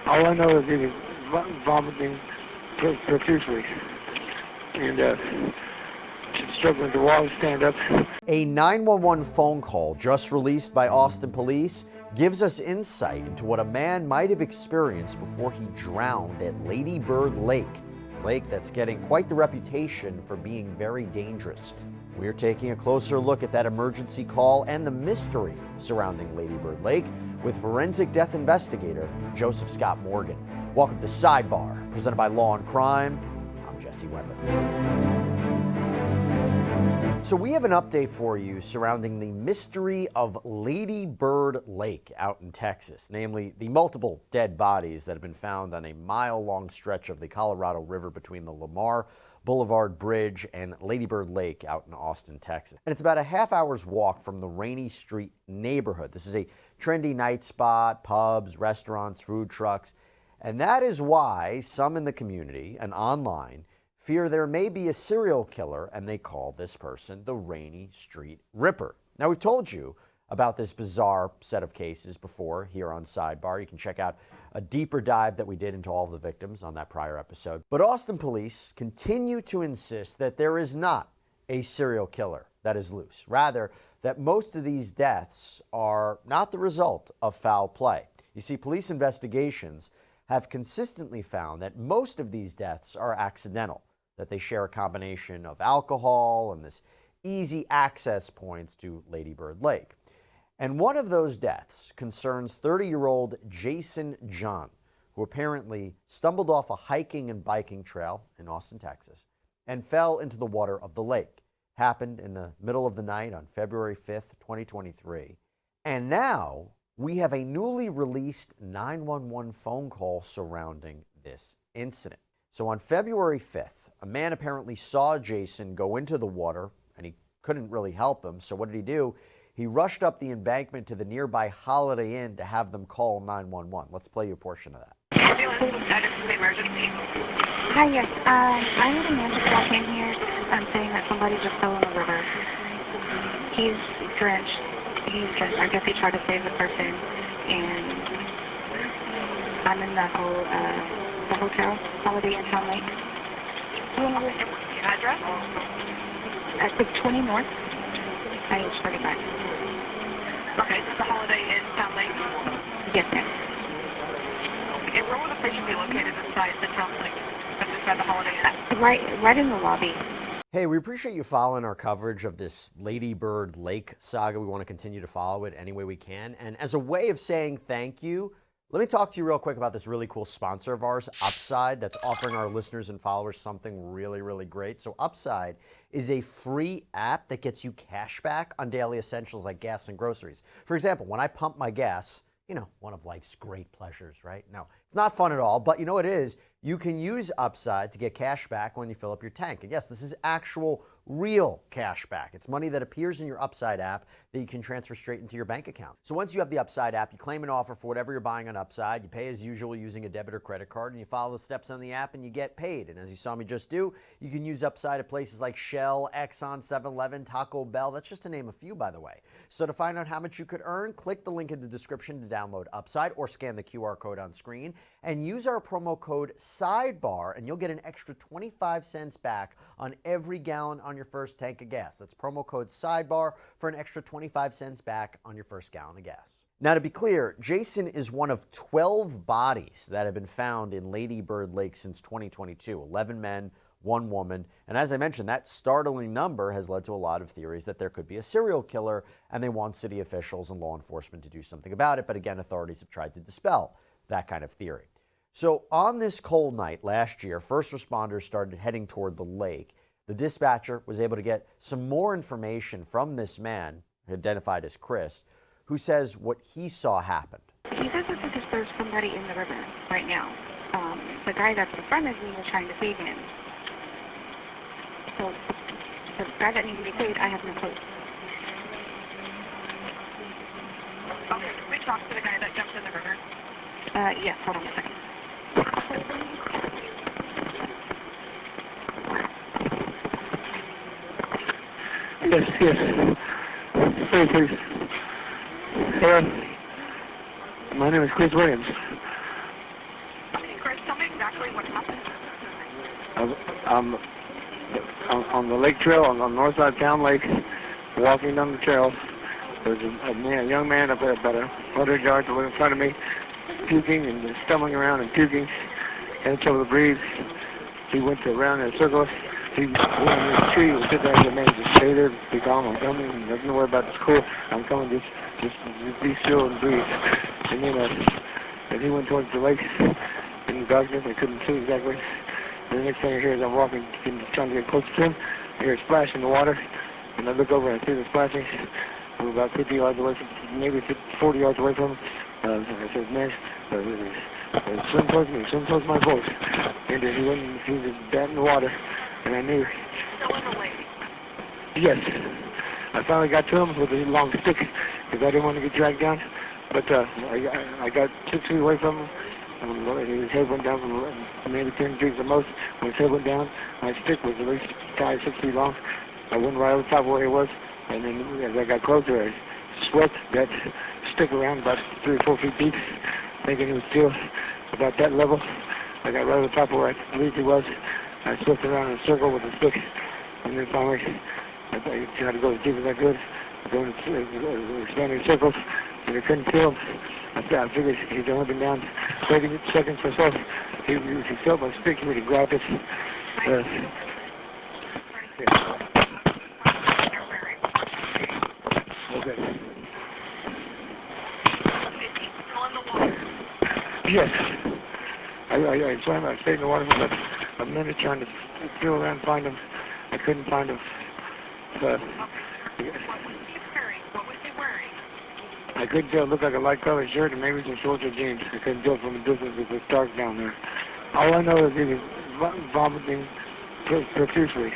All I know is he was vomiting profusely and struggling to walk, stand up. A 911 phone call just released by Austin police gives us insight into what a man might have experienced before he drowned at Lady Bird Lake, a lake that's getting quite the reputation for being very dangerous. We're taking a closer look at that emergency call and the mystery surrounding Lady Bird Lake with forensic death investigator Joseph Scott Morgan. Welcome to Sidebar, presented by Law&Crime. I'm Jesse Weber. So we have an update for you surrounding the mystery of Lady Bird Lake out in Texas, namely the multiple dead bodies that have been found on a mile-long stretch of the Colorado River between the Lamar Boulevard Bridge and Lady Bird Lake out in Austin, Texas. And it's about a half hour's walk from the Rainy Street neighborhood. This is a trendy night spot, pubs, restaurants, food trucks, and that is why some in the community and online fear there may be a serial killer, and they call this person the Rainy Street Ripper. Now, we've told you about this bizarre set of cases before here on Sidebar. You can check out a deeper dive that we did into all of the victims on that prior episode. But Austin police continue to insist that there is not a serial killer that is loose. Rather, that most of these deaths are not the result of foul play. You see, police investigations have consistently found that most of these deaths are accidental, that they share a combination of alcohol and this easy access points to Lady Bird Lake. And one of those deaths concerns 30-year-old Jason John, who apparently stumbled off a hiking and biking trail in Austin, Texas, and fell into the water of the lake. Happened in the middle of the night on February 5th, 2023. And now we have a newly released 911 phone call surrounding this incident. So on February 5th, a man apparently saw Jason go into the water, and he couldn't really help him. So what did he do? He rushed up the embankment to the nearby Holiday Inn to have them call 911. Let's play you a portion of that. Hi, yes. I had a man just walk in here saying that somebody just fell in the river. He's drenched. I guess he tried to save the person, and I'm in the hotel, Holiday Inn Town Lake. Address? At 620 North, IH 35. Okay, this is the Holiday Inn Town Lake? Yes, ma'am. Okay, where would the patient be located inside the Town Lake? That's inside the Holiday Inn? Right in the lobby. Hey, we appreciate you following our coverage of this Lady Bird Lake saga. We want to continue to follow it any way we can. And as a way of saying thank you, let me talk to you real quick about this really cool sponsor of ours, Upside, that's offering our listeners and followers something really, really great. So Upside is a free app that gets you cash back on daily essentials like gas and groceries. For example, when I pump my gas, you know, one of life's great pleasures, right? No, it's not fun at all, but you know what it is? You can use Upside to get cash back when you fill up your tank. And yes, this is actual real cash back. It's money that appears in your Upside app that you can transfer straight into your bank account. So once you have the Upside app, you claim an offer for whatever you're buying on Upside. You pay as usual using a debit or credit card, and you follow the steps on the app and you get paid. And as you saw me just do, you can use Upside at places like Shell, Exxon, 7-Eleven, Taco Bell. That's just to name a few, by the way. So to find out how much you could earn, click the link in the description to download Upside or scan the QR code on screen and use our promo code SIDEBAR, and you'll get an extra 25 cents back on every gallon on your first tank of gas. That's promo code SIDEBAR for an extra 25 cents back on your first gallon of gas. Now, to be clear, Jason is one of 12 bodies that have been found in Lady Bird Lake since 2022. 11 men, 1 woman. And as I mentioned, that startling number has led to a lot of theories that there could be a serial killer, and they want city officials and law enforcement to do something about it. But again, authorities have tried to dispel that kind of theory. So on this cold night last year, first responders started heading toward the lake. The dispatcher was able to get some more information from this man, identified as Chris, who says what he saw happened. He says that there's somebody in the river right now. The guy that's in front of me was trying to save him. So the guy that needs to be saved, I have no clue. Okay, can we talk to the guy that jumped in the river? Yes, hold on a second. Yes. Sorry, please. My name is Chris Williams. What happened? I'm on the lake trail on the north side of Town Lake, walking down the trail. There's a young man up there about 100 yards away in front of me, puking and stumbling around and puking, had trouble to breathe. He went around in a circle. He went in the tree and said that man, just stay there, be calm, I'm coming, nothing to worry about, it's cool, I'm coming, just be still and breathe. And then he went towards the lake in the darkness. I couldn't see exactly. And the next thing I hear is I'm walking, trying to get close to him. I hear a splash in the water, and I look over and I see the splashing. We're about 50 yards away from, maybe 40 yards away from him. I said, man, swim towards my boat. And he went and he was dead in the water, and I knew. Still in the lake? Yes. I finally got to him with a long stick because I didn't want to get dragged down. But I got 6 feet away from him. His head went down from maybe 10 feet at the most. When his head went down, my stick was at least 5, 6 feet long. I went right over the top of where he was, and then as I got closer, I swept that stick around about 3 or 4 feet deep, thinking he was still about that level. I got right over the top of where I believed he was. I swept around in a circle with the stick, and then finally I tried to go as deep as I could, going in expanding circles, and I couldn't feel him. I figured he'd only been down 30 seconds or so. If he felt my stick, he would have grabbed it. Okay. Yes. I swam. I stayed in the water for about a minute trying to feel around and find him. I couldn't find him. What was he wearing? What was he wearing? I couldn't tell. It looked like a light colored shirt and maybe some shorts or jeans. I couldn't tell from a distance. It was dark down there. All I know is he was vomiting profusely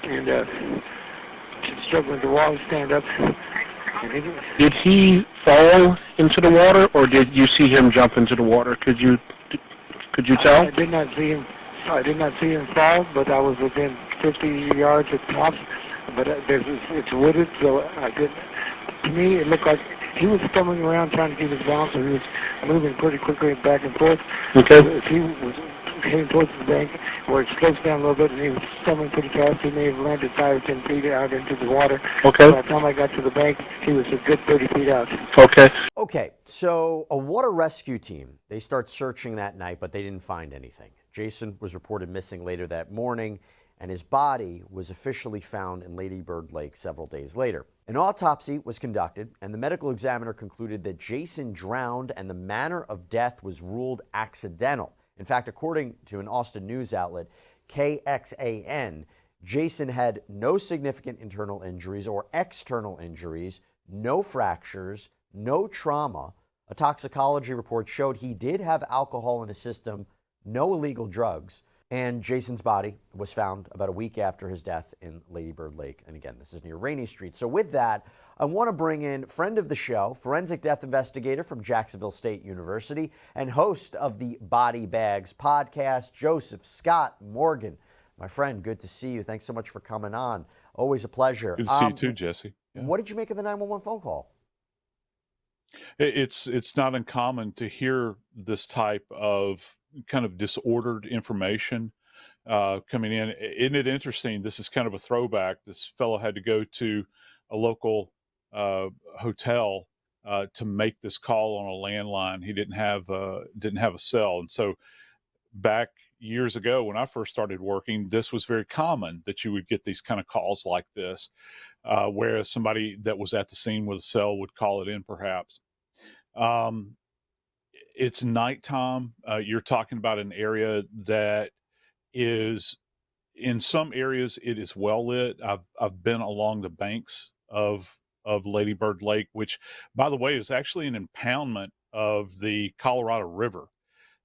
and struggling to walk, stand up. Did he fall into the water, or did you see him jump into the water? Could you tell? I did not see him. I did not see him fall, but I was within 50 yards at tops. But it's wooded, so I did. To me, it looked like he was stumbling around trying to keep his balance, so he was moving pretty quickly back and forth. Okay. If he was heading towards the bank, where it slopes down a little bit, and he was stumbling pretty fast, he may have landed 5 or 10 feet out into the water. Okay. By the time I got to the bank, he was a good 30 feet out. Okay. Okay, so a water rescue team, they start searching that night, but they didn't find anything. Jason was reported missing later that morning, and his body was officially found in Lady Bird Lake several days later. An autopsy was conducted, and the medical examiner concluded that Jason drowned and the manner of death was ruled accidental. In fact, according to an Austin news outlet, KXAN, Jason had no significant internal injuries or external injuries, no fractures, no trauma. A toxicology report showed he did have alcohol in his system, no illegal drugs, and Jason's body was found about a week after his death in Lady Bird Lake. And again, this is near Rainey Street. So with that, I want to bring in friend of the show, forensic death investigator from Jacksonville State University and host of the Body Bags podcast, Joseph Scott Morgan. My friend, good to see you. Thanks so much for coming on. Always a pleasure. Good to see you too, Jesse. Yeah. What did you make of the 911 phone call? It's not uncommon to hear this type of kind of disordered information coming in. Isn't it interesting? This is kind of a throwback. This fellow had to go to a local hotel to make this call on a landline. He didn't have a cell, and so back years ago when I first started working, this was very common that you would get these kind of calls like this, whereas somebody that was at the scene with a cell would call it in perhaps. It's nighttime. You're talking about an area that is, in some areas, it is well lit. I've been along the banks of Lady Bird Lake, which, by the way, is actually an impoundment of the Colorado River.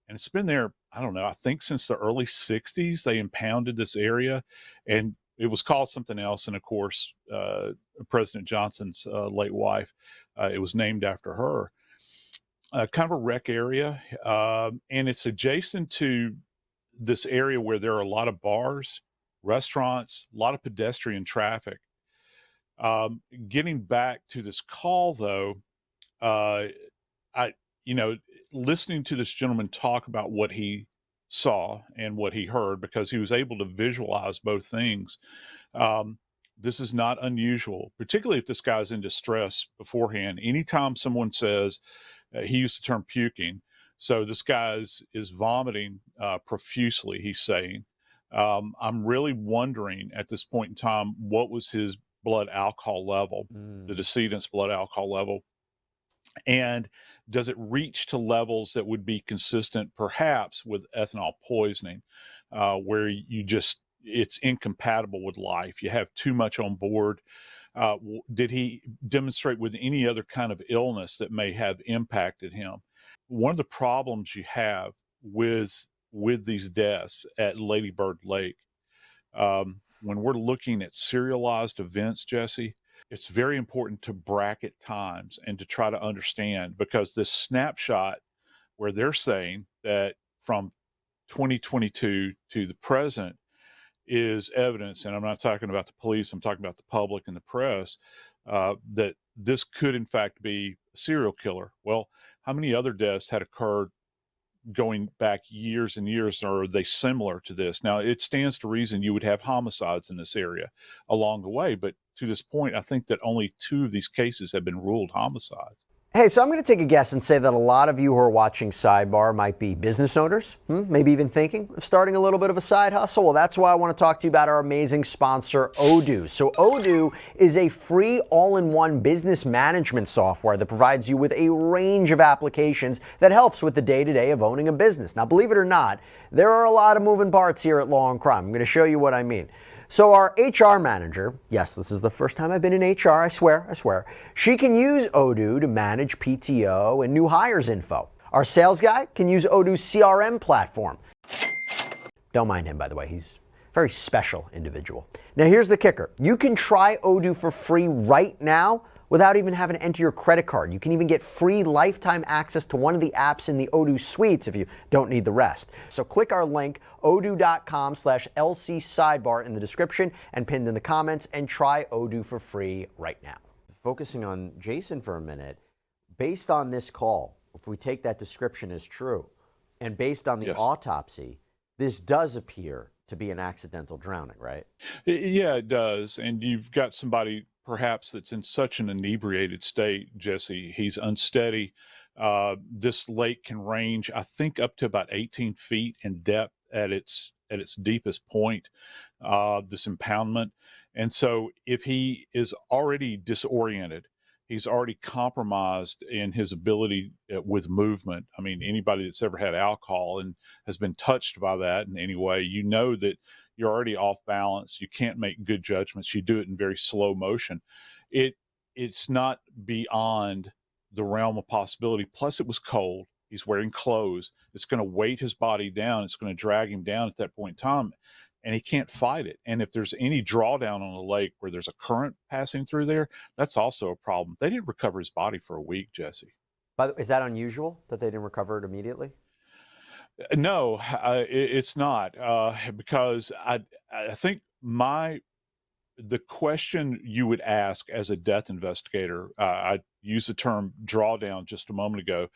And it's been there, I don't know, I think since the early 60s, they impounded this area. And it was called something else. And of course, President Johnson's late wife, it was named after her. Kind of a rec area. And it's adjacent to this area where there are a lot of bars, restaurants, a lot of pedestrian traffic. Getting back to this call, though, listening to this gentleman talk about what he saw and what he heard, because he was able to visualize both things. This is not unusual, particularly if this guy's in distress beforehand. Anytime someone says, he used the term puking, so this guy is vomiting profusely, he's saying. I'm really wondering at this point in time, what was his blood alcohol level, the decedent's blood alcohol level, and does it reach to levels that would be consistent perhaps with ethanol poisoning, where it's incompatible with life. You have too much on board. Did he demonstrate with any other kind of illness that may have impacted him? One of the problems you have with these deaths at Lady Bird Lake, when we're looking at serialized events, Jesse, it's very important to bracket times and to try to understand, because this snapshot where they're saying that from 2022 to the present is evidence, and I'm not talking about the police, I'm talking about the public and the press, that this could in fact be a serial killer. Well, how many other deaths had occurred going back years and years, or are they similar to this? Now, it stands to reason you would have homicides in this area along the way, but to this point, I think that only 2 of these cases have been ruled homicides. Hey, so I'm going to take a guess and say that a lot of you who are watching Sidebar might be business owners, maybe even thinking of starting a little bit of a side hustle. Well, that's why I want to talk to you about our amazing sponsor, Odoo. So Odoo is a free all-in-one business management software that provides you with a range of applications that helps with the day-to-day of owning a business. Now, believe it or not, there are a lot of moving parts here at Law&Crime. I'm going to show you what I mean. So our HR manager, yes, this is the first time I've been in HR, I swear, she can use Odoo to manage PTO and new hires info. Our sales guy can use Odoo's CRM platform. Don't mind him, by the way. He's a very special individual. Now, here's the kicker. You can try Odoo for free right now without even having to enter your credit card. You can even get free lifetime access to one of the apps in the Odoo suites if you don't need the rest. So click our link, odoo.com/LC Sidebar in the description and pinned in the comments, and try Odoo for free right now. Focusing on Jason for a minute, based on this call, if we take that description as true, and based on the autopsy, this does appear to be an accidental drowning, right? Yeah, it does. And you've got somebody perhaps that's in such an inebriated state, Jesse. He's unsteady. This lake can range, I think, up to about 18 feet in depth at its deepest point, this impoundment. And so if he is already disoriented, he's already compromised in his ability with movement. I mean, anybody that's ever had alcohol and has been touched by that in any way, you know that you're already off balance. You can't make good judgments. You do it in very slow motion. It's not beyond the realm of possibility. Plus, it was cold. He's wearing clothes. It's going to weight his body down. It's going to drag him down at that point in time, and he can't fight it. And if there's any drawdown on the lake where there's a current passing through there, that's also a problem. They didn't recover his body for a week, Jesse. By the way, is that unusual that they didn't recover it immediately? No, it's not, because I think the question you would ask as a death investigator, I used the term drawdown just a moment ago,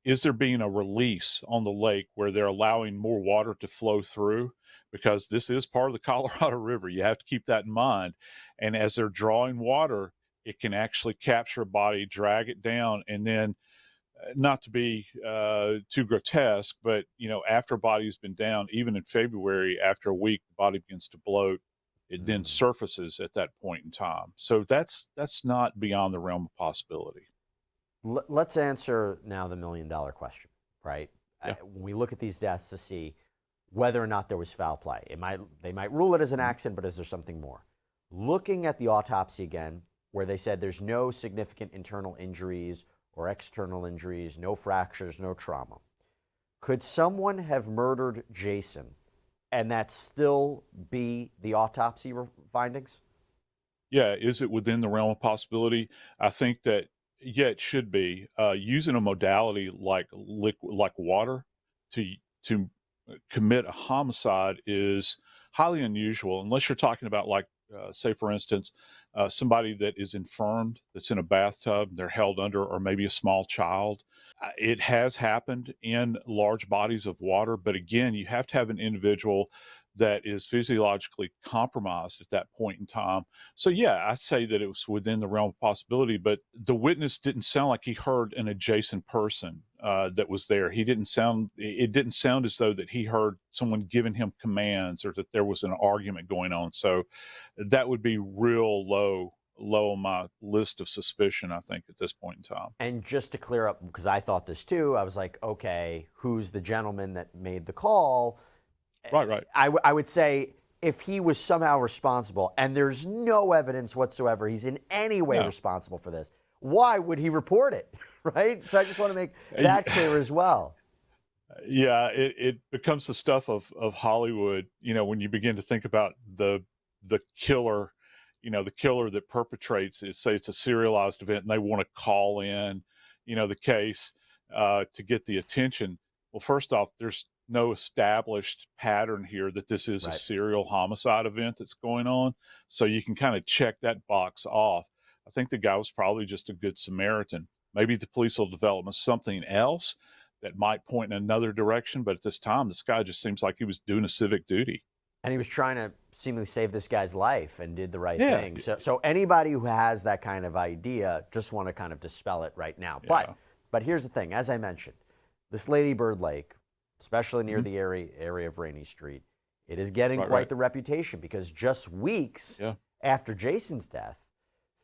is there being a release on the lake where they're allowing more water to flow through? Because this is part of the Colorado River. You have to keep that in mind. And as they're drawing water, it can actually capture a body, drag it down, and then, not to be too grotesque, but after a body's been down, even in February, after a week, the body begins to bloat. It then surfaces at that point in time. So that's not beyond the realm of possibility. Let's answer now the $1 million question, right? Yeah. When we look at these deaths to see whether or not there was foul play, they might rule it as an accident, but is there something more? Looking at the autopsy again, where they said there's no significant internal injuries or external injuries, no fractures, no trauma. Could someone have murdered Jason and that still be the autopsy findings? Yeah, is it within the realm of possibility? I think that, yeah, it should be. Using a modality like water to commit a homicide is highly unusual, unless you're talking about like say, for instance, somebody that is infirmed, that's in a bathtub, they're held under, or maybe a small child. It has happened in large bodies of water, but again, you have to have an individual that is physiologically compromised at that point in time. So yeah, I'd say that it was within the realm of possibility, but the witness didn't sound like he heard an adjacent person that was there. It didn't sound as though that he heard someone giving him commands or that there was an argument going on. So that would be real low on my list of suspicion, I think, at this point in time. And just to clear up, because I thought this too, I was like, okay, who's the gentleman that made the call? Right. I would say if he was somehow responsible, and there's no evidence whatsoever he's in any way responsible for this, why would he report it, right? So I just want to make that clear as well. Yeah, it becomes the stuff of Hollywood, when you begin to think about the killer, the killer that perpetrates it. Say it's a serialized event and they want to call in, the case to get the attention. Well, first off, there's no established pattern here that this is a serial homicide event that's going on. So you can kind of check that box off. I think the guy was probably just a good Samaritan. Maybe the police will develop something else that might point in another direction. But at this time, this guy just seems like he was doing a civic duty. And he was trying to seemingly save this guy's life and did the right thing. So anybody who has that kind of idea, just want to kind of dispel it right now. Yeah. But here's the thing. As I mentioned, this Lady Bird Lake, especially near the area of Rainey Street, it is getting quite the reputation, because just weeks after Jason's death,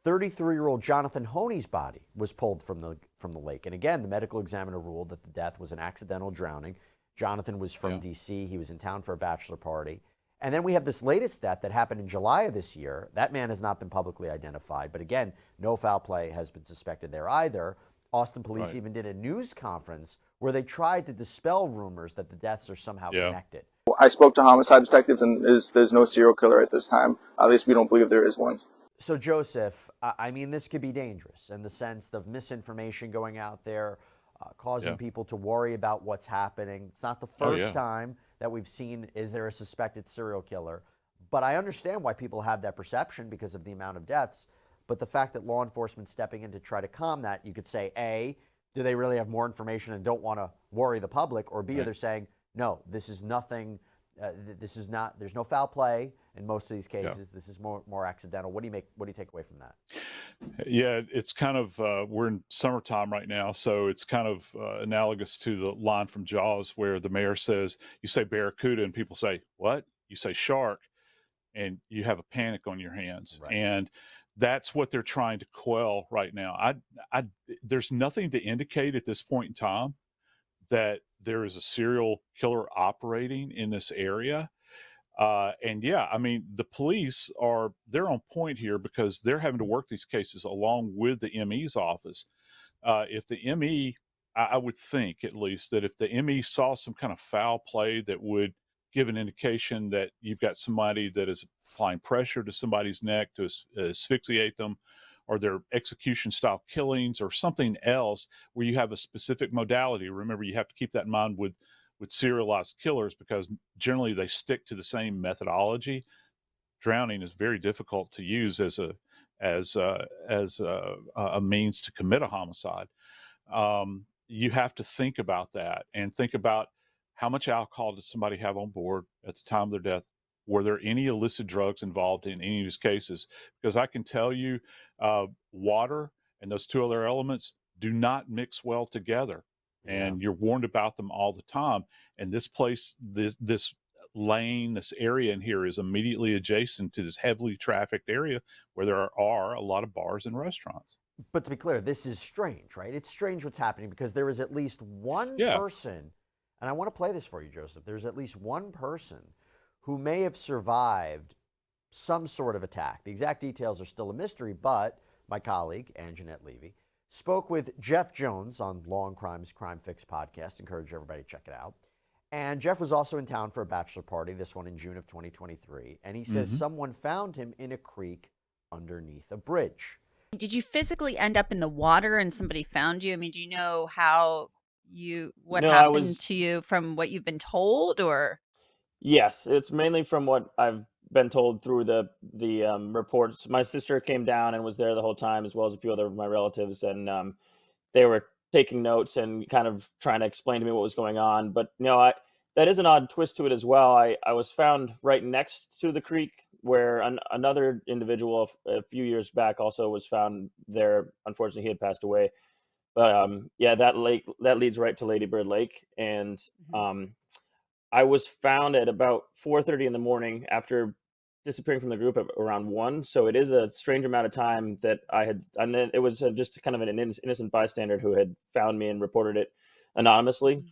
33-year-old Jonathan Honey's body was pulled from the lake. And again, the medical examiner ruled that the death was an accidental drowning. Jonathan was from D.C. He was in town for a bachelor party. And then we have this latest death that happened in July of this year. That man has not been publicly identified. But again, no foul play has been suspected there either. Austin police even did a news conference where they tried to dispel rumors that the deaths are somehow connected. I spoke to homicide detectives, and there's no serial killer at this time. At least we don't believe there is one. So, Joseph, I mean, this could be dangerous in the sense of misinformation going out there, causing people to worry about what's happening. It's not the first time that we've seen, is there a suspected serial killer? But I understand why people have that perception because of the amount of deaths. But the fact that law enforcement stepping in to try to calm that, you could say, A, do they really have more information and don't want to worry the public? Or B, they're saying, no, this is nothing, this is not, there's no foul play in most of these cases. This is more accidental. What do you take away from that? Yeah, it's kind of, we're in summertime right now, so it's kind of analogous to the line from Jaws where the mayor says, you say barracuda and people say, what? You say shark, and you have a panic on your hands. And that's what they're trying to quell right now. There's nothing to indicate at this point in time that there is a serial killer operating in this area. And I mean, the police they're on point here because they're having to work these cases along with the ME's office. If the ME, I would think at least that if the ME saw some kind of foul play that would give an indication that you've got somebody that is applying pressure to somebody's neck to asphyxiate them, or their execution style killings, or something else where you have a specific modality. Remember, you have to keep that in mind with serialized killers, because generally they stick to the same methodology. Drowning is very difficult to use as a means to commit a homicide. You have to think about that and think about how much alcohol did somebody have on board at the time of their death. Were there any illicit drugs involved in any of these cases? Because I can tell you, water and those two other elements do not mix well together. And you're warned about them all the time. And this place, this lane, this area in here is immediately adjacent to this heavily trafficked area where there are a lot of bars and restaurants. But to be clear, this is strange, right? It's strange what's happening because there is at least one person, and I want to play this for you, Joseph. There's at least one person who may have survived some sort of attack. The exact details are still a mystery, but my colleague, Anjanette Levy, spoke with Jeff Jones on Law&Crime's Crime Fix podcast. Encourage everybody to check it out. And Jeff was also in town for a bachelor party, this one in June of 2023. And he says someone found him in a creek underneath a bridge. Did you physically end up in the water and somebody found you? I mean, do you know what happened to you from what you've been told, or? Yes, it's mainly from what I've been told through the reports. My sister came down and was there the whole time, as well as a few other of my relatives, and they were taking notes and kind of trying to explain to me what was going on. But that is an odd twist to it as well. I was found right next to the creek where another individual a few years back also was found there. Unfortunately, he had passed away. But that leads right to Lady Bird Lake, and I was found at about 4:30 in the morning after disappearing from the group at around 1. So it is a strange amount of time that and then it was just kind of an innocent bystander who had found me and reported it anonymously.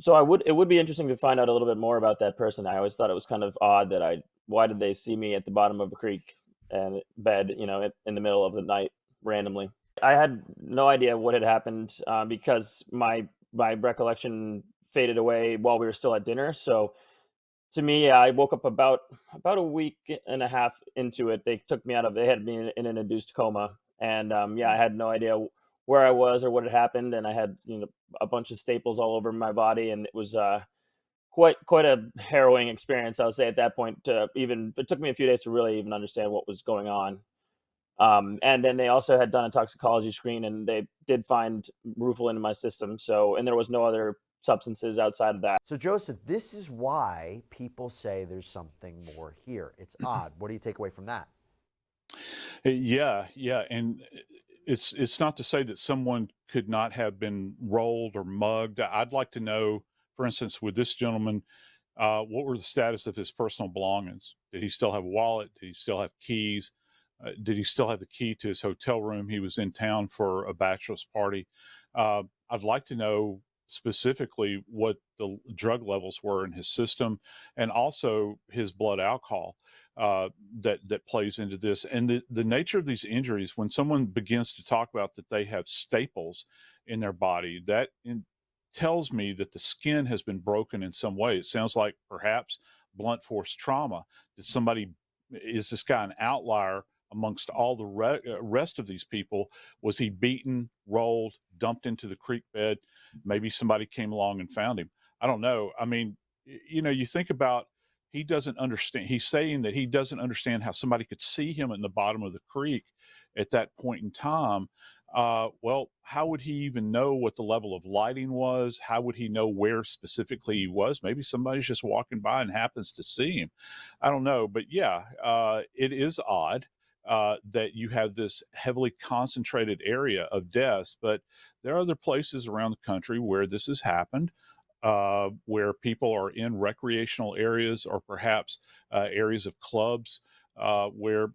So it would be interesting to find out a little bit more about that person. I always thought it was kind of odd that why did they see me at the bottom of a creek and bed, in the middle of the night randomly? I had no idea what had happened because my recollection faded away while we were still at dinner. So to me, I woke up about a week and a half into it. They took me they had me in an induced coma, and I had no idea where I was or what had happened, and I had a bunch of staples all over my body, and it was quite a harrowing experience, I would say, at that point. It took me a few days to really even understand what was going on. And then they also had done a toxicology screen, and they did find rufalin in my system. And there was no other substances outside of that. So Joseph, this is why people say there's something more here. It's odd. What do you take away from that? Yeah. And it's not to say that someone could not have been rolled or mugged. I'd like to know, for instance, with this gentleman, what were the status of his personal belongings? Did he still have a wallet? Did he still have keys? Did he still have the key to his hotel room? He was in town for a bachelor's party. I'd like to know specifically what the drug levels were in his system, and also his blood alcohol that plays into this. And the nature of these injuries, when someone begins to talk about that they have staples in their body, that tells me that the skin has been broken in some way. It sounds like perhaps blunt force trauma. Is this guy an outlier amongst all the rest of these people? Was he beaten, rolled, dumped into the creek bed? Maybe somebody came along and found him. I don't know. I mean, you think about, he doesn't understand. He's saying that he doesn't understand how somebody could see him in the bottom of the creek at that point in time. Well, how would he even know what the level of lighting was? How would he know where specifically he was? Maybe somebody's just walking by and happens to see him. I don't know. But it is odd that you have this heavily concentrated area of deaths, but there are other places around the country where this has happened, where people are in recreational areas or perhaps areas of clubs where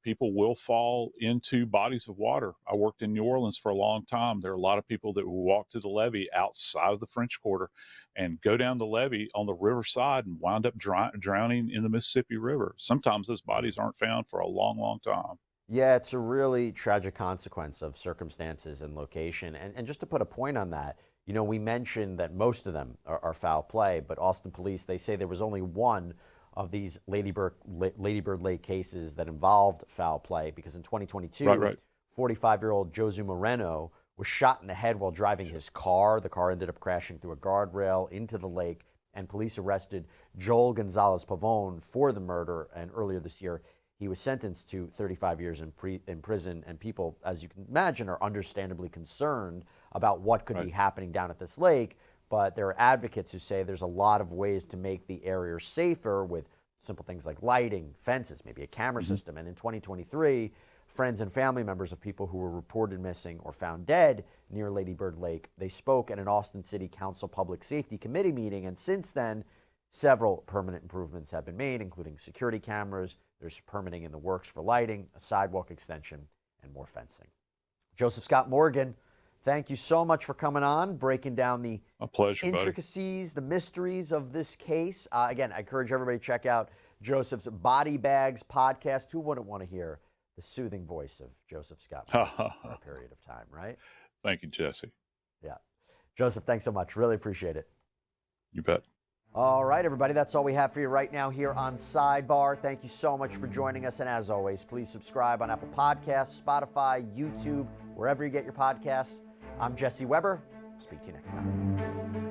people will fall into bodies of water. I worked in New Orleans for a long time. There are a lot of people that will walk to the levee outside of the French Quarter and go down the levee on the riverside and wind up drowning in the Mississippi River. Sometimes those bodies aren't found for a long, long time. Yeah, it's a really tragic consequence of circumstances and location. And just to put a point on that, we mentioned that most of them are foul play, but Austin police, they say there was only one of these Lady Bird Lake cases that involved foul play, because in 2022, 45-year-old Josu Moreno was shot in the head while driving his car. The car ended up crashing through a guardrail into the lake, and police arrested Joel Gonzalez Pavone for the murder. And earlier this year, he was sentenced to 35 years in prison. And people, as you can imagine, are understandably concerned about what could be happening down at this lake. But there are advocates who say there's a lot of ways to make the area safer with simple things like lighting, fences, maybe a camera system. And in 2023, friends and family members of people who were reported missing or found dead near Lady Bird Lake, they spoke at an Austin City Council Public Safety Committee meeting. And since then, several permanent improvements have been made, including security cameras. There's permitting in the works for lighting, a sidewalk extension, and more fencing. Joseph Scott Morgan, thank you so much for coming on, breaking down the intricacies, the mysteries of this case. Again, I encourage everybody to check out Joseph's Body Bags podcast. Who wouldn't want to hear the soothing voice of Joseph Scott Morgan for a period of time, right? Thank you, Jesse. Yeah. Joseph, thanks so much. Really appreciate it. You bet. All right, everybody, that's all we have for you right now here on Sidebar. Thank you so much for joining us. And as always, please subscribe on Apple Podcasts, Spotify, YouTube, wherever you get your podcasts. I'm Jesse Weber. Speak to you next time.